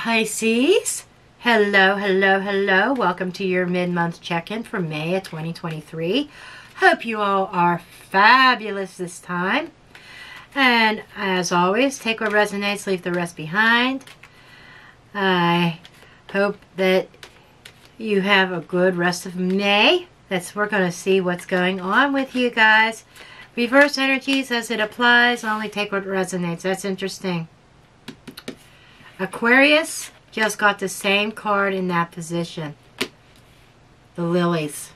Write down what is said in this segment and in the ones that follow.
Pisces, hello, hello, hello. Welcome to your mid-month check-in for May of 2023. Hope you all are fabulous this time. And as always, take what resonates, leave the rest behind. I hope that you have a good rest of May. We're going to see what's going on with you guys. Reverse energies as it applies, only take what resonates. That's interesting. Aquarius just got the same card in that position. The lilies.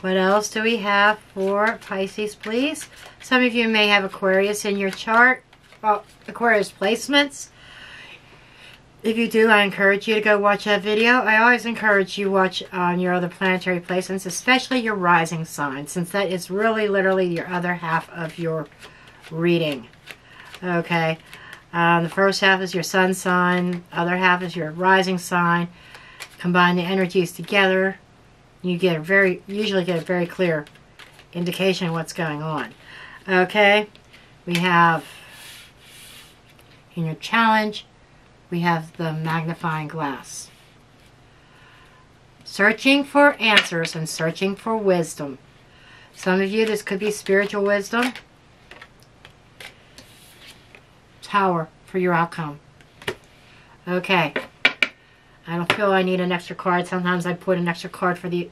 What else do we have for Pisces, please? Some of you may have Aquarius in your chart. Well, Aquarius placements. If you do, I encourage you to go watch that video. I always encourage you watch on your other planetary placements, especially your rising sign, since that is really literally your other half of your reading. Okay, the first half is your sun sign, other half is your rising sign. Combine the energies together, you get usually get a very clear indication of what's going on. Okay, we have in your challenge, we have the magnifying glass. Searching for answers and searching for wisdom. Some of you, this could be spiritual wisdom. Tower for your outcome. Okay. I don't feel I need an extra card. Sometimes I put an extra card for the...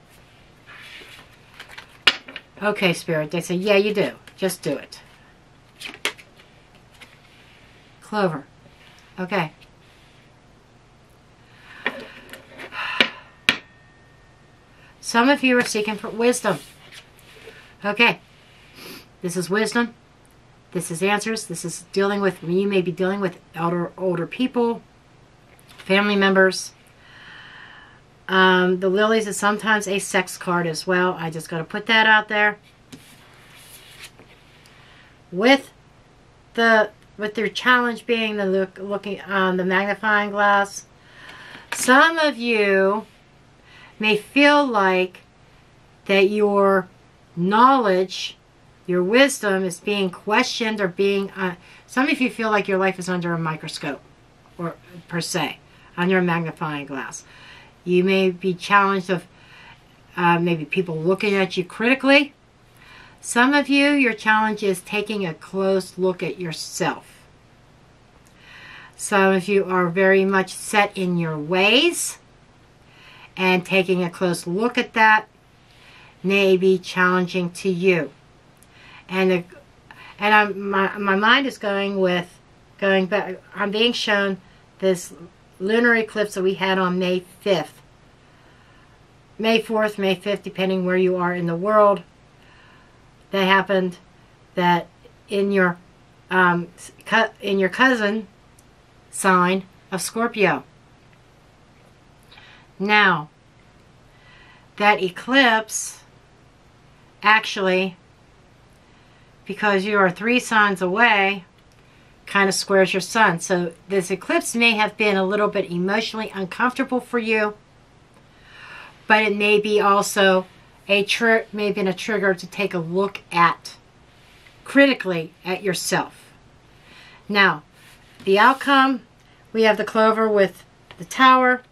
Okay, Spirit. They say, yeah, you do. Just do it. Clover. Okay. Some of you are seeking for wisdom. Okay. This is wisdom. This is answers. This is dealing with, you may be dealing with older people, family members. The lilies is sometimes a sex card as well. I just got to put that out there. With their challenge being the looking on the magnifying glass, some of you may feel like that your knowledge, your wisdom is being questioned or being... some of you feel like your life is under a microscope, or per se, under a magnifying glass. You may be challenged of maybe people looking at you critically. Some of you, your challenge is taking a close look at yourself. Some of you are very much set in your ways, and taking a close look at that may be challenging to you. And my mind is going back. I'm being shown this lunar eclipse that we had on May 5th. May 4th, May 5th, depending where you are in the world. That happened that in your cousin sign of Scorpio. Now, that eclipse actually, because you are 3 signs away, kind of squares your sun. So this eclipse may have been a little bit emotionally uncomfortable for you, but it may be also a trigger to take a look at, critically, at yourself. Now, the outcome, we have the clover with the tower.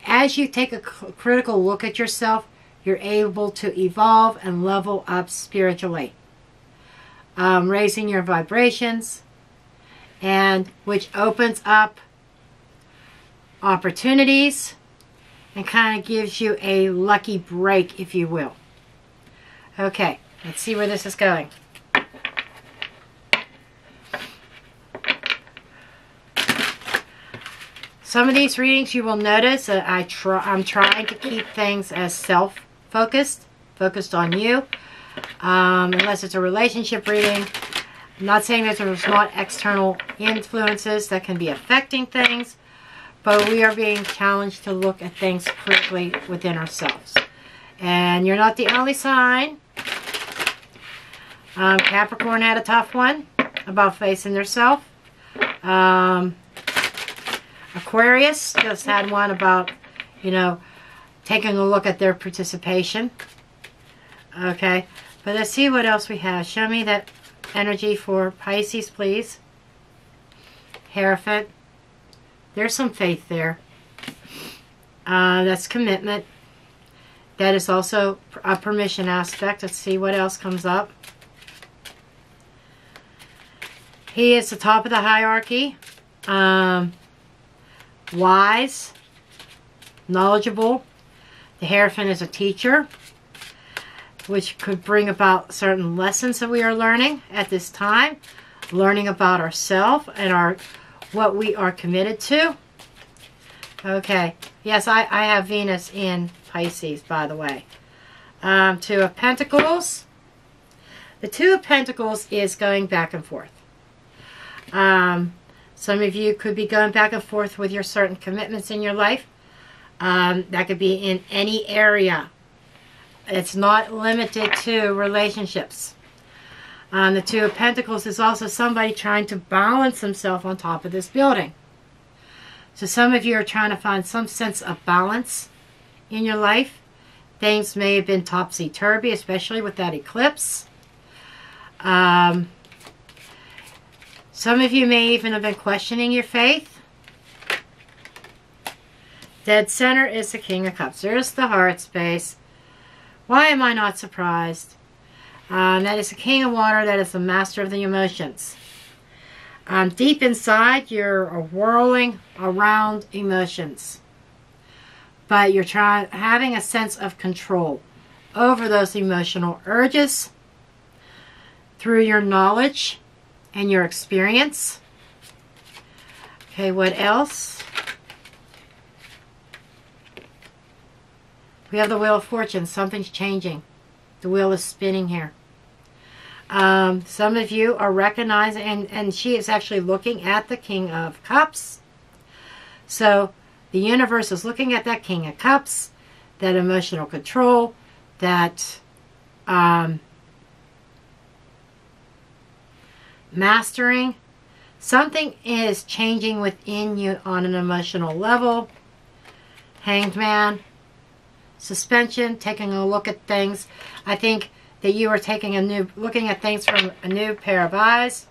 As you take a critical look at yourself, you're able to evolve and level up spiritually. Raising your vibrations, and which opens up opportunities and kind of gives you a lucky break, if you will. Okay, let's see where this is going. Some of these readings you will notice that I'm trying to keep things as focused on you. Unless it's a relationship reading. I'm not saying that there's not external influences that can be affecting things, but we are being challenged to look at things critically within ourselves. And you're not the only sign. Capricorn had a tough one about facing themselves. Aquarius just had one about, taking a look at their participation. Okay, but let's see what else we have. Show me that energy for Pisces, please. Hierophant. There's some faith there. That's commitment. That is also a permission aspect. Let's see what else comes up. He is the top of the hierarchy. Wise. Knowledgeable. The Hierophant is a teacher, which could bring about certain lessons that we are learning at this time. Learning about ourselves and what we are committed to. Okay. Yes, I have Venus in Pisces, by the way. Two of Pentacles. The Two of Pentacles is going back and forth. Some of you could be going back and forth with your certain commitments in your life. That could be in any area. It's not limited to relationships. The Two of Pentacles is also somebody trying to balance himself on top of this building. So some of you are trying to find some sense of balance in your life. Things may have been topsy-turvy, especially with that eclipse. Some of you may even have been questioning your faith. Dead center is the King of Cups. There's the heart space. Why am I not surprised? That is the King of Water. That is the master of the emotions. Deep inside, you're whirling around emotions. But you're having a sense of control over those emotional urges through your knowledge and your experience. Okay, what else? We have the Wheel of Fortune. Something's changing. The wheel is spinning here. Some of you are recognizing, and she is actually looking at the King of Cups. So the universe is looking at that King of Cups, that emotional control, that mastering. Something is changing within you on an emotional level. Hanged Man. Suspension, taking a look at things. I think that you are looking at things from a new pair of eyes,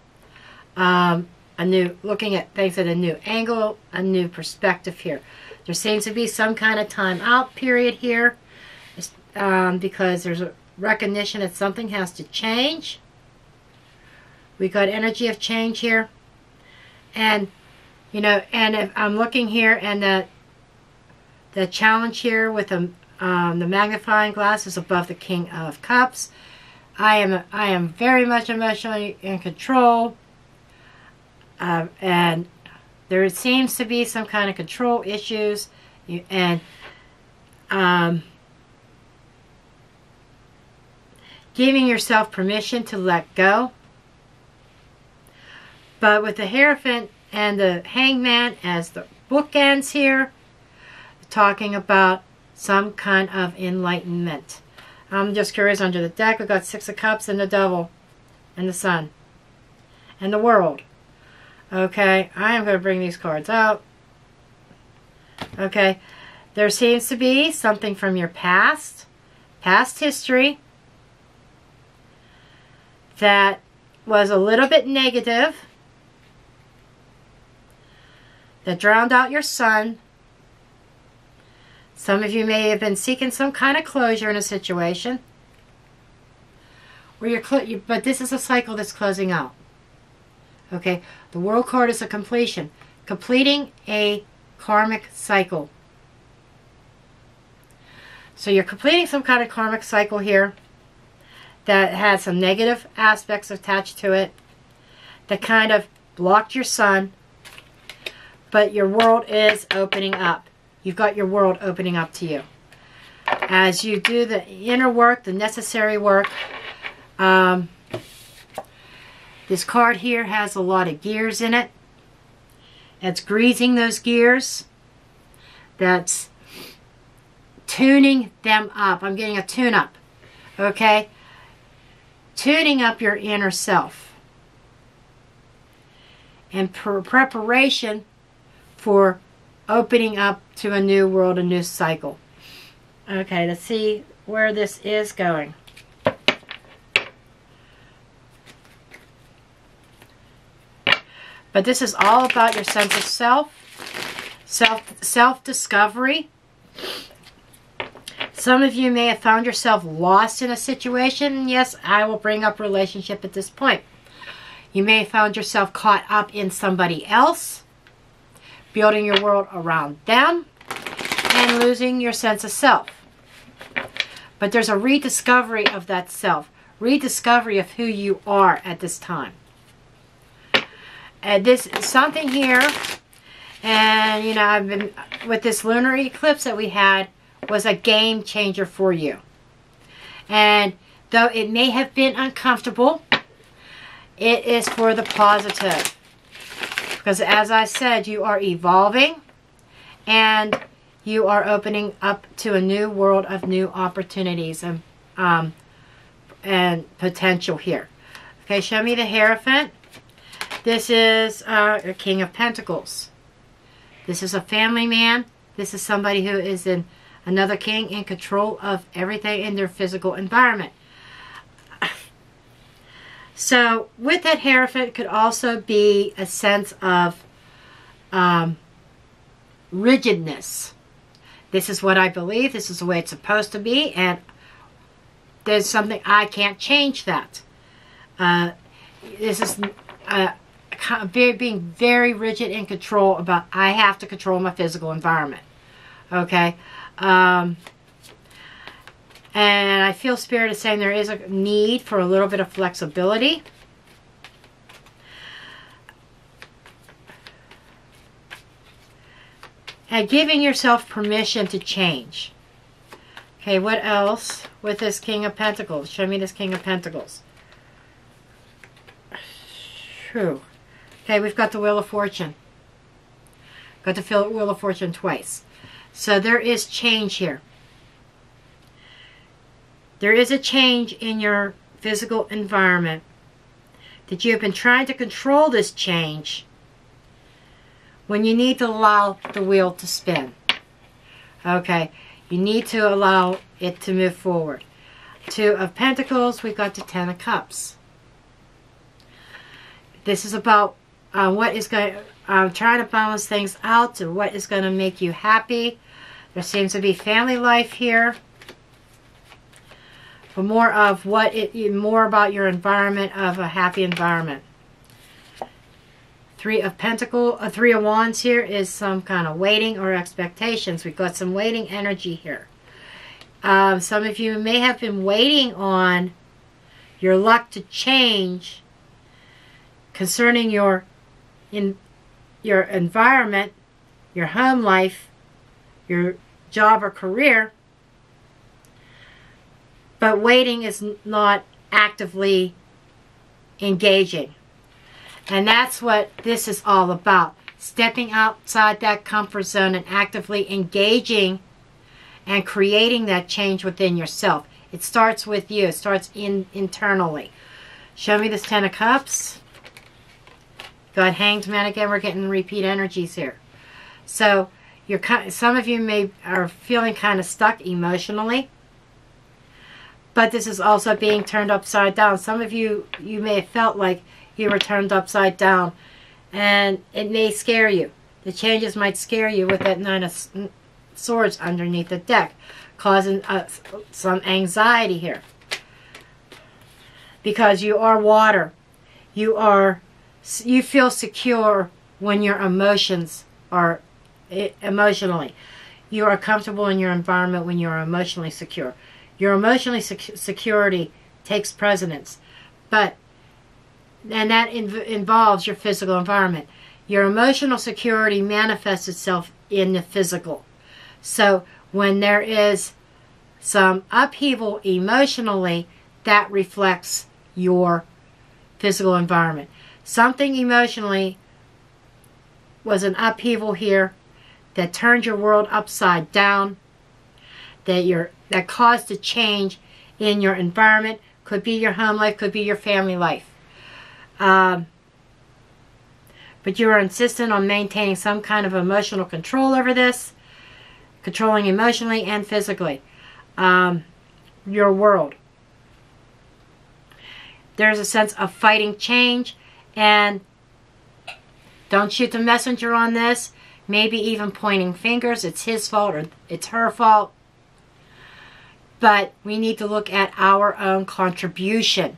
looking at things at a new angle, a new perspective here. There seems to be some kind of time out period here, because there's a recognition that something has to change. We got energy of change here, and and if I'm looking here, and the challenge here with the magnifying glass is above the King of Cups. I am very much emotionally in control, and there seems to be some kind of control issues, and giving yourself permission to let go. But with the Hierophant and the Hangman as the bookends here, talking about some kind of enlightenment. I'm just curious, under the deck we've got Six of Cups and the Devil and the Sun and the World. Okay, I am going to bring these cards out. Okay, there seems to be something from your past history that was a little bit negative, that drowned out your son. Some of you may have been seeking some kind of closure in a situation, where but this is a cycle that's closing out. Okay, the World card is a completion, completing a karmic cycle. So you're completing some kind of karmic cycle here that has some negative aspects attached to it, that kind of blocked your sun, but your world is opening up. You've got your world opening up to you. As you do the inner work, the necessary work, this card here has a lot of gears in it. It's greasing those gears. That's tuning them up. I'm getting a tune-up. Okay? Tuning up your inner self. In preparation for opening up to a new world, a new cycle. Okay, let's see where this is going. But this is all about your sense of self-discovery. Some of you may have found yourself lost in a situation. Yes, I will bring up relationship at this point. You may have found yourself caught up in somebody else, building your world around them, and losing your sense of self. But there's a rediscovery of that self, rediscovery of who you are at this time. And this is something here, and you know, I've been with this lunar eclipse that we had, was a game changer for you. And though it may have been uncomfortable, it is for the positive. Because as I said, you are evolving and you are opening up to a new world of new opportunities and potential here. Okay, show me the Hierophant. This is a King of Pentacles. This is a family man. This is somebody who is another king in control of everything in their physical environment. So with that Hierophant could also be a sense of rigidness. This is what I believe. This is the way it's supposed to be. And there's something, I can't change that. This is being very rigid in control about, I have to control my physical environment. Okay? And I feel Spirit is saying there is a need for a little bit of flexibility. And giving yourself permission to change. Okay, what else with this King of Pentacles? Show me this King of Pentacles. True. Okay, we've got the Wheel of Fortune. Got the Wheel of Fortune twice. So there is change here. There is a change in your physical environment that you have been trying to control this change when you need to allow the wheel to spin. Okay, you need to allow it to move forward. Two of Pentacles, we've got the Ten of Cups. This is about what is going to, trying to balance things out to what is going to make you happy. There seems to be family life here. For more of more about your environment, of a happy environment. Three of Pentacles, Three of Wands here is some kind of waiting or expectations. We've got some waiting energy here. Some of you may have been waiting on your luck to change concerning your environment, your home life, your job or career. But waiting is not actively engaging. And that's what this is all about. Stepping outside that comfort zone and actively engaging and creating that change within yourself. It starts with you. It starts internally. Show me this Ten of Cups. Got Hanged Man again. We're getting repeat energies here. So some of you are feeling kind of stuck emotionally. But this is also being turned upside down. Some of you may have felt like you were turned upside down. And it may scare you. The changes might scare you with that Nine of Swords underneath the deck. Causing some anxiety here. Because you are water. You feel secure when your emotions are emotionally. You are comfortable in your environment when you are emotionally secure. Your emotional security takes precedence, and that involves your physical environment. Your emotional security manifests itself in the physical. So when there is some upheaval emotionally, that reflects your physical environment. Something emotionally was an upheaval here that turned your world upside down, that caused a change in your environment. Could be your home life, could be your family life. But you are insistent on maintaining some kind of emotional control over this, controlling emotionally and physically your world. There's a sense of fighting change, and Don't shoot the messenger on this. Maybe even pointing fingers. It's his fault or it's her fault. But we need to look at our own contribution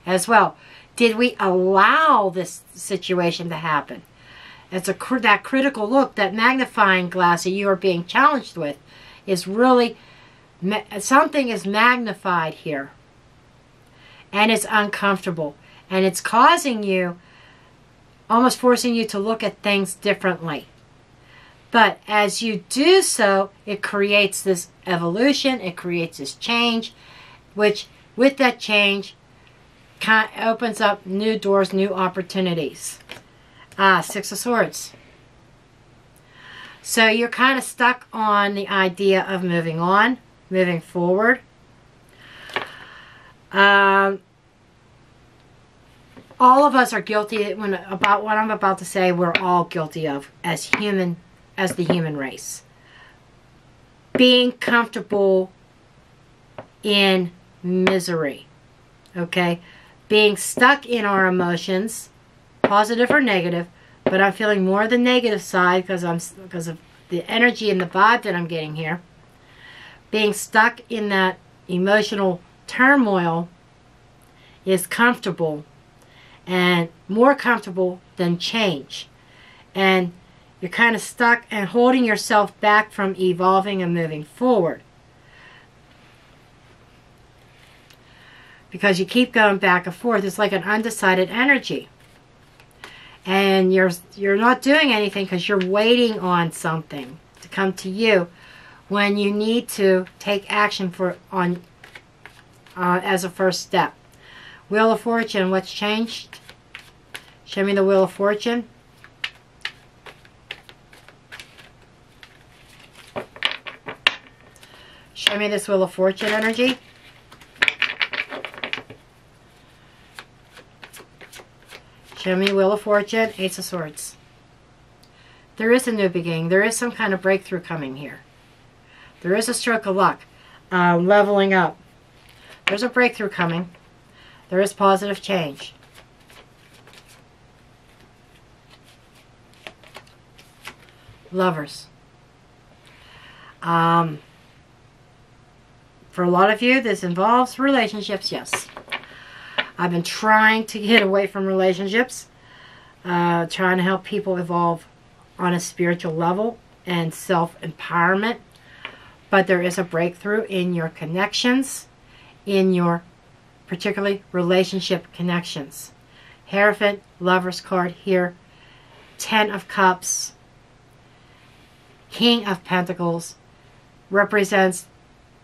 as well. Did we allow this situation to happen? It's that critical look, that magnifying glass that you are being challenged with is really, something is magnified here. And it's uncomfortable. And it's causing you, almost forcing you to look at things differently. But as you do so, it creates this evolution, it creates this change, which with that change opens up new doors, new opportunities. Six of Swords. So you're kind of stuck on the idea of moving on, moving forward. All of us are guilty about what I'm about to say. We're all guilty of as the human race. Being comfortable in misery. Okay? Being stuck in our emotions, positive or negative, but I'm feeling more the negative side because of the energy and the vibe that I'm getting here. Being stuck in that emotional turmoil is comfortable, and more comfortable than change. And you're kind of stuck and holding yourself back from evolving and moving forward. Because you keep going back and forth. It's like an undecided energy. And you're not doing anything because you're waiting on something to come to you when you need to take action as a first step. Wheel of Fortune, what's changed? Show me the Wheel of Fortune. Show me this Wheel of Fortune energy. Show me Wheel of Fortune, Ace of Swords. There is a new beginning. There is some kind of breakthrough coming here. There is a stroke of luck. Leveling up. There's a breakthrough coming. There is positive change. Lovers. For a lot of you, this involves relationships, yes. I've been trying to get away from relationships, trying to help people evolve on a spiritual level and self-empowerment. But there is a breakthrough in your connections, in your particularly relationship connections. Hierophant, Lover's card here, 10 of Cups, King of Pentacles, represents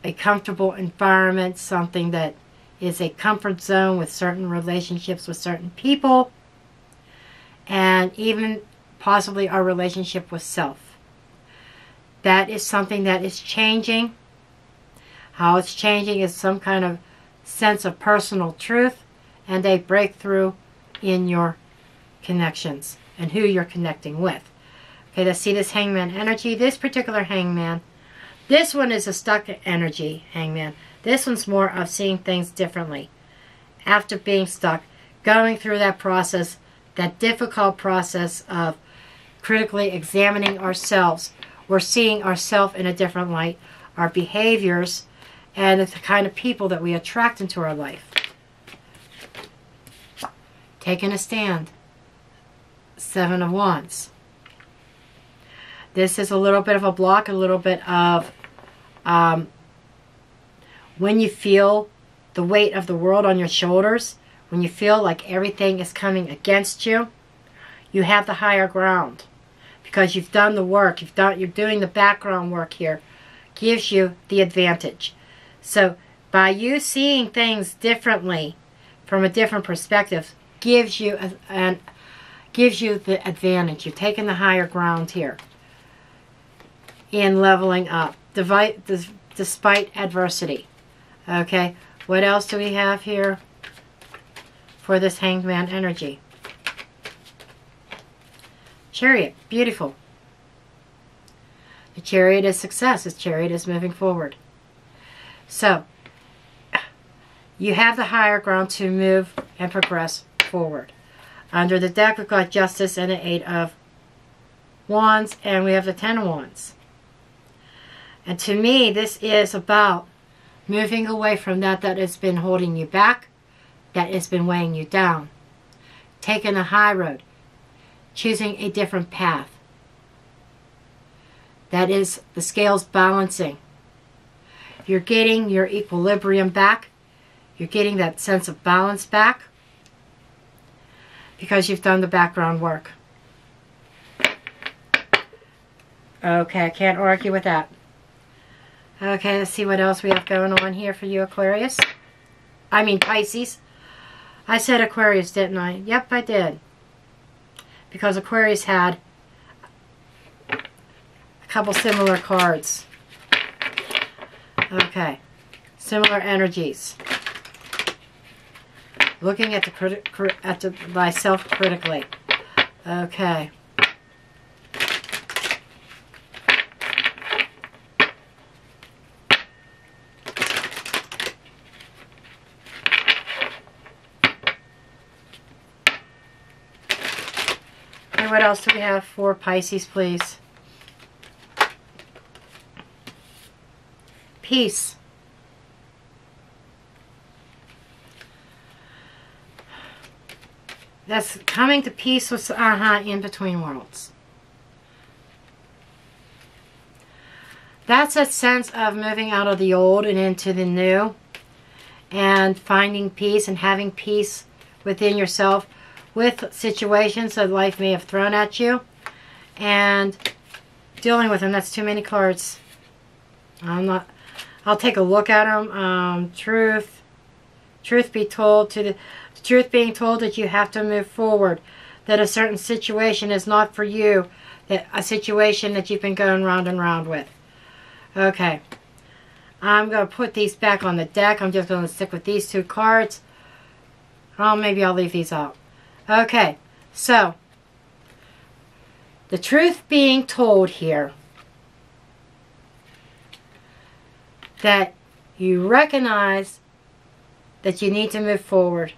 a comfortable environment, something that is a comfort zone with certain relationships with certain people, and even possibly our relationship with self. That is something that is changing. How it's changing is some kind of sense of personal truth and a breakthrough in your connections and who you're connecting with. Okay, let's see this Hangman energy. This particular Hangman, this one is a stuck energy, Hangman. This one's more of seeing things differently. After being stuck, going through that process, that difficult process of critically examining ourselves. We're seeing ourselves in a different light, our behaviors, and the kind of people that we attract into our life. Taking a stand. 7 of Wands. This is a little bit of a block, a little bit of when you feel the weight of the world on your shoulders, when you feel like everything is coming against you, you have the higher ground because you've done the work. You're doing the background work here. Gives you the advantage. So by you seeing things differently from a different perspective, gives you the advantage. You're taking the higher ground here in leveling up despite adversity. Okay, what else do we have here for this Hangman energy? Chariot, beautiful. The Chariot is success. The Chariot is moving forward. So, you have the higher ground to move and progress forward. Under the deck, we've got Justice and the 8 of Wands, and we have the 10 of Wands. And to me, this is about moving away from that has been holding you back, that has been weighing you down. Taking a high road. Choosing a different path. That is the scales balancing. You're getting your equilibrium back. You're getting that sense of balance back. Because you've done the background work. Okay, I can't argue with that. Okay, let's see what else we have going on here for you, Aquarius. I mean Pisces. I said Aquarius, didn't I? Yep, I did. Because Aquarius had a couple similar cards. Okay. Similar energies. Looking at myself critically. Okay. And what else do we have for Pisces, please? Peace. That's coming to peace with in between worlds. That's a sense of moving out of the old and into the new. And finding peace and having peace within yourself with situations that life may have thrown at you. And dealing with them. That's too many cards. I'll take a look at them. Truth be told, the truth being told that you have to move forward, that a certain situation is not for you, that a situation that you've been going round and round with. Okay, I'm going to put these back on the deck. I'm just going to stick with these two cards. Oh, maybe I'll leave these out. Okay, so the truth being told here, that you recognize that you need to move forward.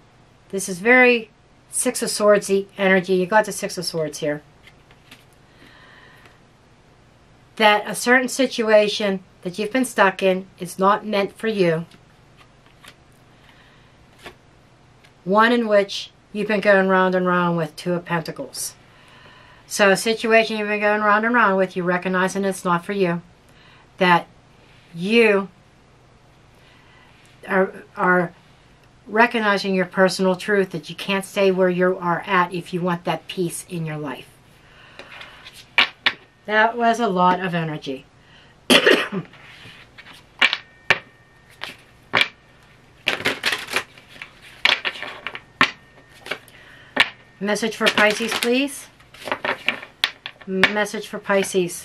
This is very Six of Swords-y energy. You got the Six of Swords here. That a certain situation that you've been stuck in is not meant for you. One in which you've been going round and round with, Two of Pentacles. So a situation you've been going round and round with, you recognizing it's not for you. That you are recognizing your personal truth, that you can't stay where you are at if you want that peace in your life. That was a lot of energy. Message for Pisces, please. Message for Pisces.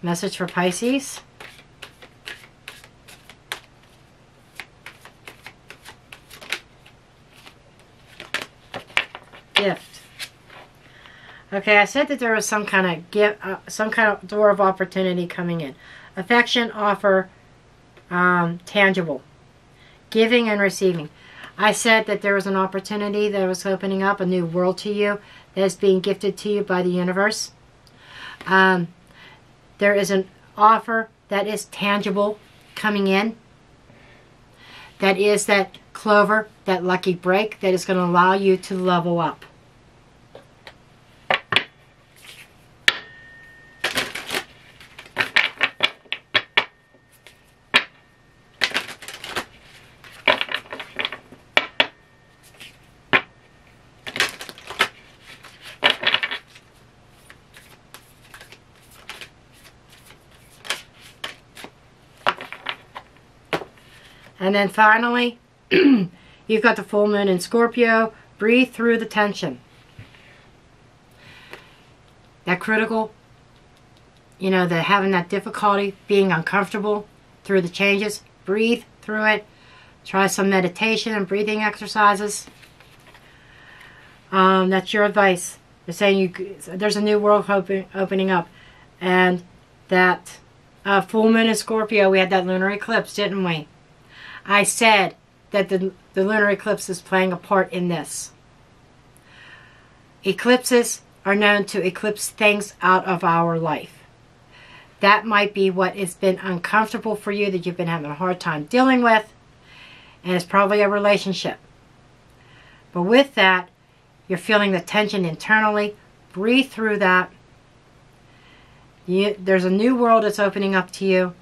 Message for Pisces. Gift. Okay, I said that there was some kind of gift, some kind of door of opportunity coming in. Affection, offer, tangible. Giving and receiving. I said that there was an opportunity that was opening up, a new world to you that is being gifted to you by the universe. There is an offer that is tangible coming in. That is that clover, that lucky break that is going to allow you to level up. And then finally, you've got the full moon in Scorpio. Breathe through the tension. That critical, the having that difficulty, being uncomfortable through the changes. Breathe through it. Try some meditation and breathing exercises. That's your advice. They're saying there's a new world opening up. And that full moon in Scorpio, we had that lunar eclipse, didn't we? I said that the lunar eclipse is playing a part in this. Eclipses are known to eclipse things out of our life. That might be what has been uncomfortable for you, that you've been having a hard time dealing with, and it's probably a relationship. But with that, you're feeling the tension internally. Breathe through that. There's a new world that's opening up to you,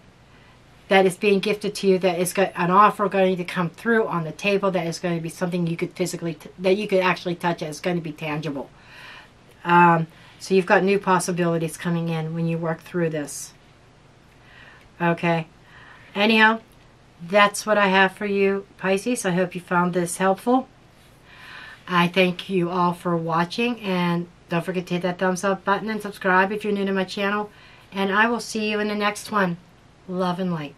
that is being gifted to you, that is an offer going to come through on the table, that is going to be something you could physically, that you could actually touch. It's going to be tangible. So you've got new possibilities coming in when you work through this. Okay. Anyhow, that's what I have for you, Pisces. I hope you found this helpful. I thank you all for watching, and don't forget to hit that thumbs up button and subscribe if you're new to my channel. And I will see you in the next one. Love and light.